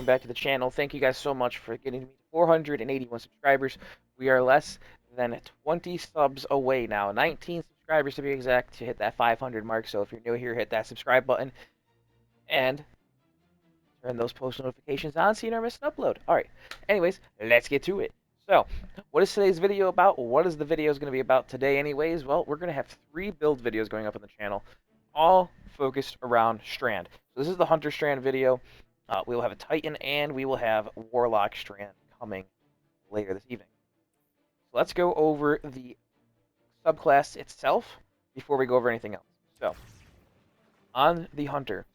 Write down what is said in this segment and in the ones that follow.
welcome back to the channel. Thank you guys so much for getting me to 481 subscribers. We are less than 20 subs away now, 19 subscribers to be exact, to hit that 500 mark. So if you're new here, hit that subscribe button and turn those post notifications on so you never miss an upload. Alright, anyways, let's get to it. So, what is today's video about? What is the video going to be about today anyways? Well, we're going to have 3 build videos going up on the channel, all focused around Strand. So this is the Hunter Strand video. We will have a Titan and we will have Warlock Strand coming later this evening. So let's go over the subclass itself before we go over anything else. So, on the Hunter,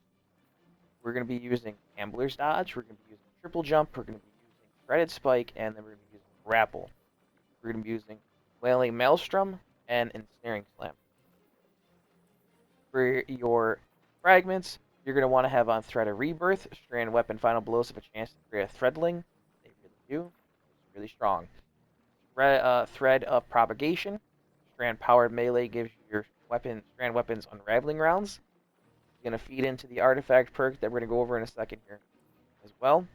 we're going to be using Ambler's Dodge, we're going to be using Triple Jump, we're going to be using Threaded Spike, and then we're going to be using Grapple. We're going to be using Wailing Maelstrom and Ensnaring Slam. For your fragments, you're going to want to have on Thread of Rebirth, Strand Weapon Final Blows have a chance to create a Threadling. They really do. It's really strong. Thread of Propagation, Strand Powered Melee gives your Strand Weapons Unraveling Rounds. It's going to feed into the Artifact perk that we're going to go over in a second here as well.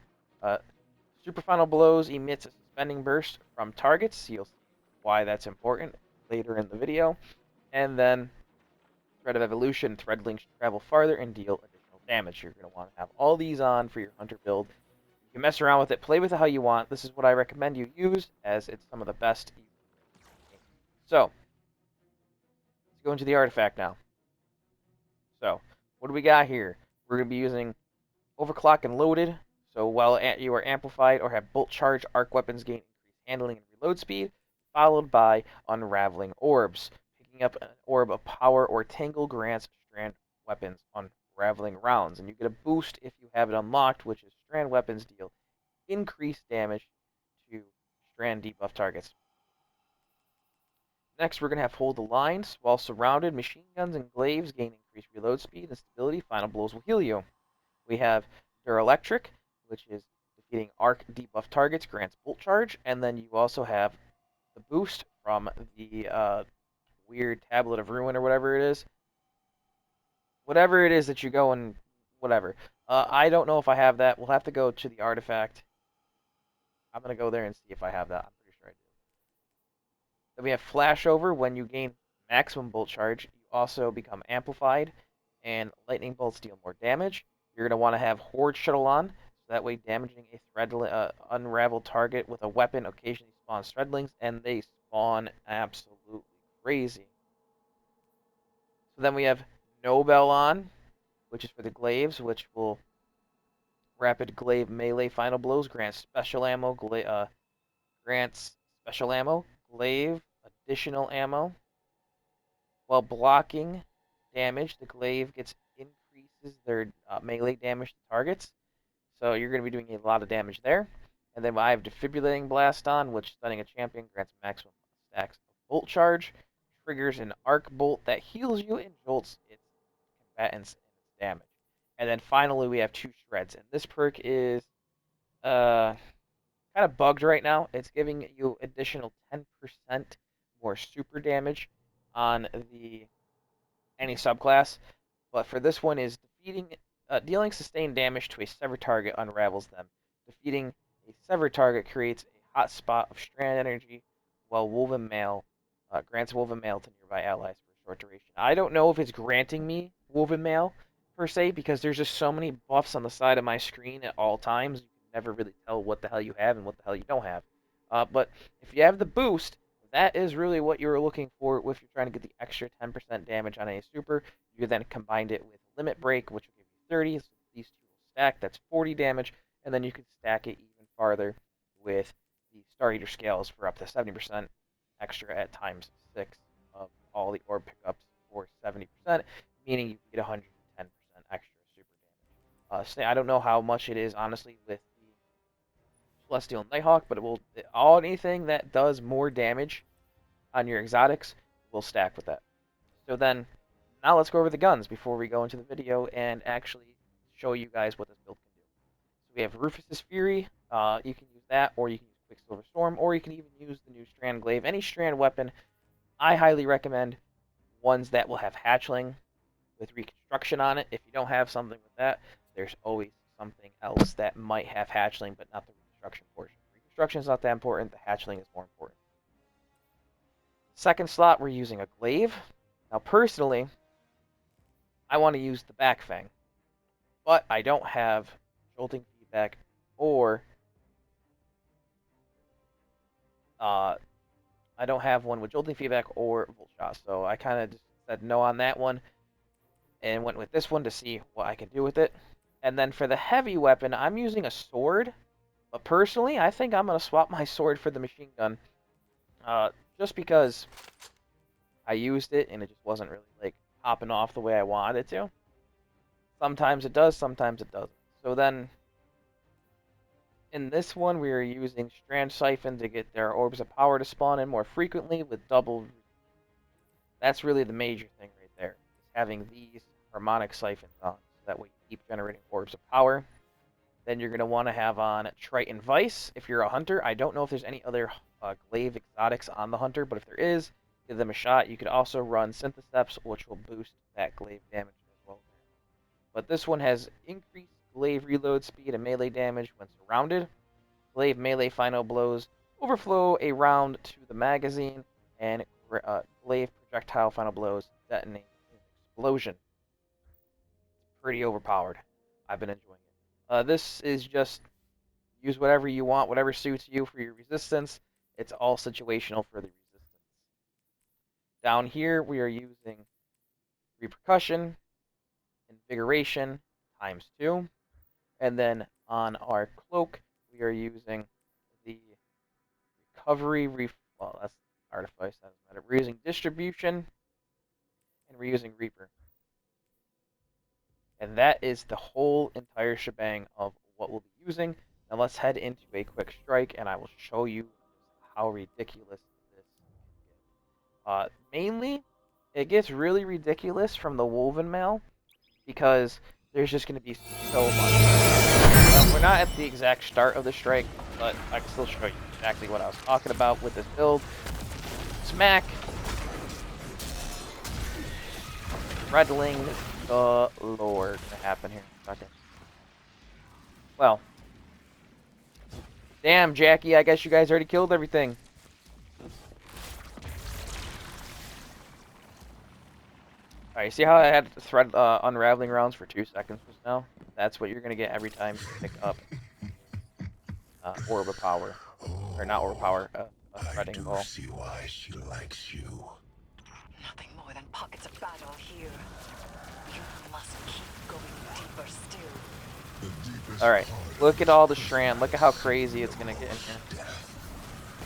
Super Final Blows emits a Suspending Burst from targets. You'll see why that's important later in the video. And then Thread of Evolution, Threadlings travel farther and deal additional damage. You're going to want to have all these on for your Hunter build. You can mess around with it, play with it how you want. This is what I recommend you use, as it's some of the best you can use. So, let's go into the artifact now. So, what do we got here? We're going to be using Overclock and Loaded. So while you are amplified or have Bolt Charge, arc weapons gain increased handling and reload speed, followed by Unraveling Orbs. Picking up an Orb of Power or Tangle grants Strand Weapons Unraveling Rounds. And you get a boost if you have it unlocked, which is Strand Weapons deal increased damage to Strand debuff targets. Next, we're going to have Hold the Lines. While surrounded, machine guns and glaives gain increased reload speed and stability. Final blows will heal you. We have Durelectric, which is defeating arc debuff targets, grants Bolt Charge, and then you also have the boost from the weird Tablet of Ruin or whatever it is. Whatever it is that you go and whatever. I don't know if I have that. We'll have to go to the artifact. I'm going to go there and see if I have that. I'm pretty sure I do. Then we have Flashover. When you gain maximum Bolt Charge, you also become amplified, and Lightning Bolts deal more damage. You're going to want to have Horde Shuttle on, so that way damaging a unraveled target with a weapon occasionally spawns Threadlings, and they spawn absolutely crazy. So then we have Nobel on, which is for the glaives, which will rapid glaive melee final blows, grants special ammo, glaive, additional ammo. While blocking damage, the glaive increases their melee damage to targets. So you're going to be doing a lot of damage there. And then I have Defibrillating Blast on, which stunning a champion grants maximum stacks of Bolt Charge, triggers an Arc Bolt that heals you and jolts its combatants and its damage. And then finally we have 2 Shreds, and this perk is kind of bugged right now. It's giving you additional 10% more super damage on any subclass, but for this one is dealing sustained damage to a severed target unravels them. Defeating a severed target creates a hot spot of strand energy, while Woven Mail grants Woven Mail to nearby allies for a short duration. I don't know if it's granting me Woven Mail per se, because there's just so many buffs on the side of my screen at all times. You can never really tell what the hell you have and what the hell you don't have. But if you have the boost, that is really what you're looking for if you're trying to get the extra 10% damage on a super. You then combine it with Limit Break, which will give you 30, so these two will stack. That's 40 damage, and then you can stack it even farther with the Star Eater Scales for up to 70% extra at times 6 of all the orb pickups for 70%, meaning you can get 110% extra super damage. I don't know how much it is, honestly, with the Celestial Nighthawk, but it will anything that does more damage on your exotics will stack with that. So then, now let's go over the guns before we go into the video and actually show you guys what this build can do. So we have Rufus's Fury. You can use that, or you can use Quicksilver Storm, or you can even use the new Strand Glaive. Any Strand weapon, I highly recommend ones that will have Hatchling with Reconstruction on it. If you don't have something with that, there's always something else that might have hatchling, but not the reconstruction portion. Reconstruction is not that important. The hatchling is more important. Second slot, we're using a glaive. Now, personally, I want to use the back fang, but I don't have jolting feedback or I don't have one with jolting feedback or volt shot. So I kind of just said no on that one and went with this one to see what I can do with it. And then for the heavy weapon, I'm using a sword. But personally, I think I'm going to swap my sword for the machine gun. Just because I used it and it just wasn't really like popping off the way I wanted it to. Sometimes it does, sometimes it doesn't. So then in this one, we are using Strand Siphon to get their orbs of power to spawn in more frequently with double. That's really the major thing right there, is having these harmonic siphons on, so that way you keep generating orbs of power. Then you're going to want to have on Triton Vice if you're a hunter. I don't know if there's any other glaive exotics on the hunter, but if there is, give them a shot. You could also run Syntheseps, which will boost that glaive damage as well. But this one has increased glaive reload speed and melee damage when surrounded. Glaive melee final blows overflow a round to the magazine, and glaive projectile final blows detonate an explosion. Pretty overpowered. I've been enjoying it. This is just use whatever you want, whatever suits you for your resistance. It's all situational for the resistance. Down here, we are using repercussion, invigoration times 2. And then on our cloak, we are using the recovery. Well, that's artifice, that doesn't matter. We're using distribution, and we're using reaper. And that is the whole entire shebang of what we'll be using. Now let's head into a quick strike, and I will show you how ridiculous this can get. Mainly, it gets really ridiculous from the woven mail, because there's just going to be so much. We're not at the exact start of the strike, but I can still show you exactly what I was talking about with this build. Smack. Redling galore gonna happen here in a second. Well. Damn, Jackie, I guess you guys already killed everything. Alright, see how I had thread unraveling rounds for 2 seconds just now? That's what you're gonna get every time you pick up Orb of Power. Or not Orb of Power, a threading ball. I do see why she likes you. Nothing more than pockets of battle here. You must keep going deeper still. Alright, look at all the Strand. Look at how crazy it's gonna get in here.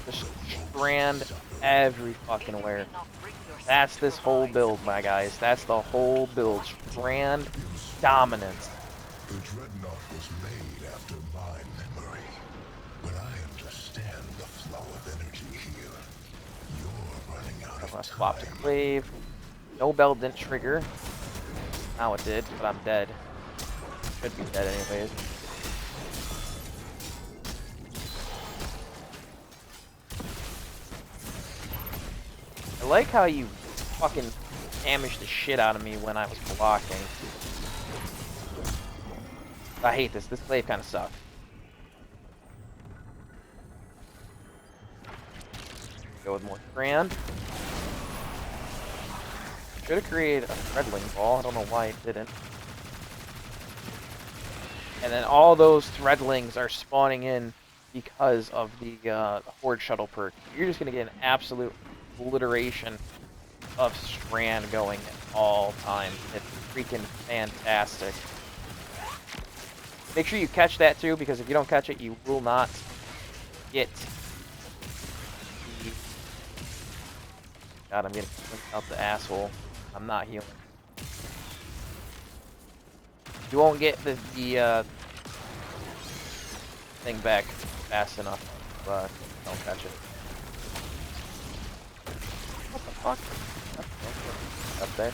Just Strand every fucking where. That's this whole build, my guys. That's the whole build. Strand dominance. The dreadnought was made after my memory, but I understand the flow of energy here. You're running out of time. Swap to Glaive. No bell didn't trigger. Now it did, but I'm dead. Should be dead anyways. I like how you fucking damaged the shit out of me when I was blocking. I hate this. This glaive kind of sucks. Go with more Strand. Should have created a threadling ball. I don't know why it didn't. And then all those threadlings are spawning in because of the Horde Shuttle perk. You're just going to get an absolute obliteration of Strand going at all times. It's freaking fantastic. Make sure you catch that too, because if you don't catch it, you will not get the... God, I'm getting out the asshole. I'm not healing. You won't get the thing back fast enough if don't catch it. What the fuck? Up there.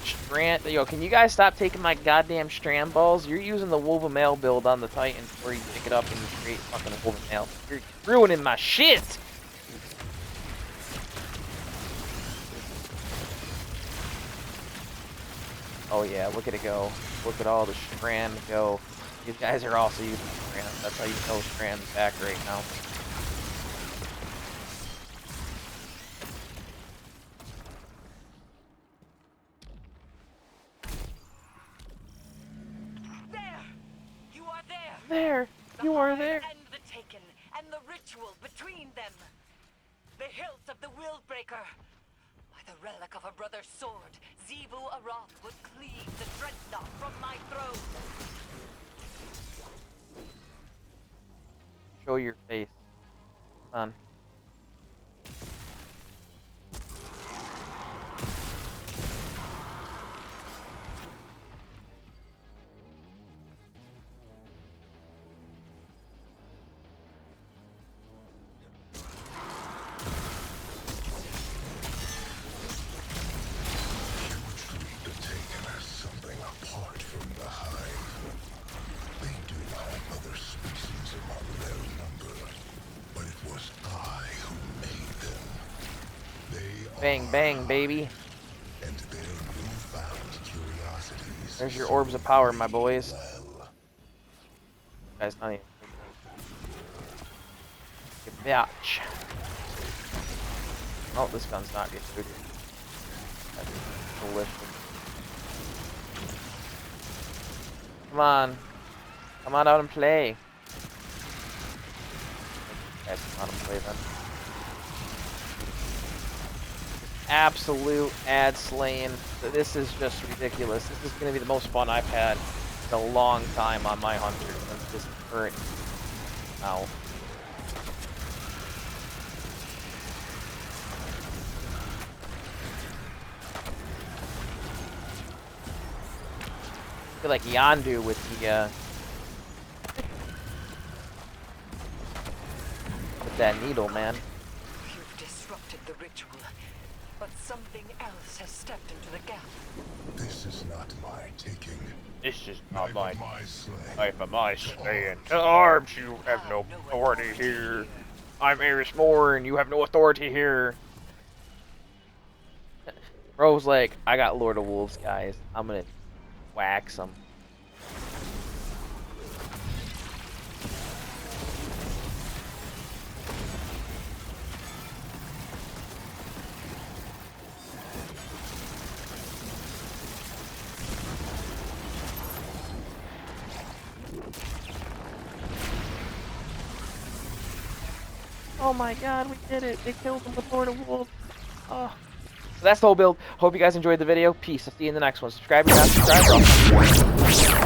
Strand, yo, can you guys stop taking my goddamn Strand balls? You're using the Woven Mail build on the Titans where you pick it up and you create fucking Woven Mail. You're ruining my shit! Oh yeah, look at it go. Look at all the Strand go. These guys are also using Strand. That's how you know Strand's back right now. There! You are there! There! The You are Hive there! and the Taken, and the ritual between them. The hilt of the Willbreaker. By the relic of a brother's sword, Zebu Aroth would cleave the dreadnought from my throne. Show your face. Come on. The Taken are something apart from the Hive. They do have other species among their number, but it was I who made them. They Bang, are bang, baby. and their newfound curiosities There's your serve orbs of power, my me boys. well. Guys, not even thinking. Bitch. Oh, this gun's not good. That's delicious. Come on. Come on out and play. Guys, come on and play then. Absolute ad slaying. This is just ridiculous. This is going to be the most fun I've had in a long time on my hunter since this current now. I feel like Yandu with that needle, man. You've disrupted the ritual, but something else has stepped into the gap. This is not my taking. This is Knife of my slaying. Knife of my slaying. To arms, you have no authority here. I'm Eris Moore, and you have no authority here. Bro's like, I got Lord of Wolves, guys. I'm gonna wax them. Oh my god, we did it. They killed him with Lord of Wolves. Oh. So that's the whole build. Hope you guys enjoyed the video. Peace. I'll see you in the next one. Subscribe if you're not subscribed.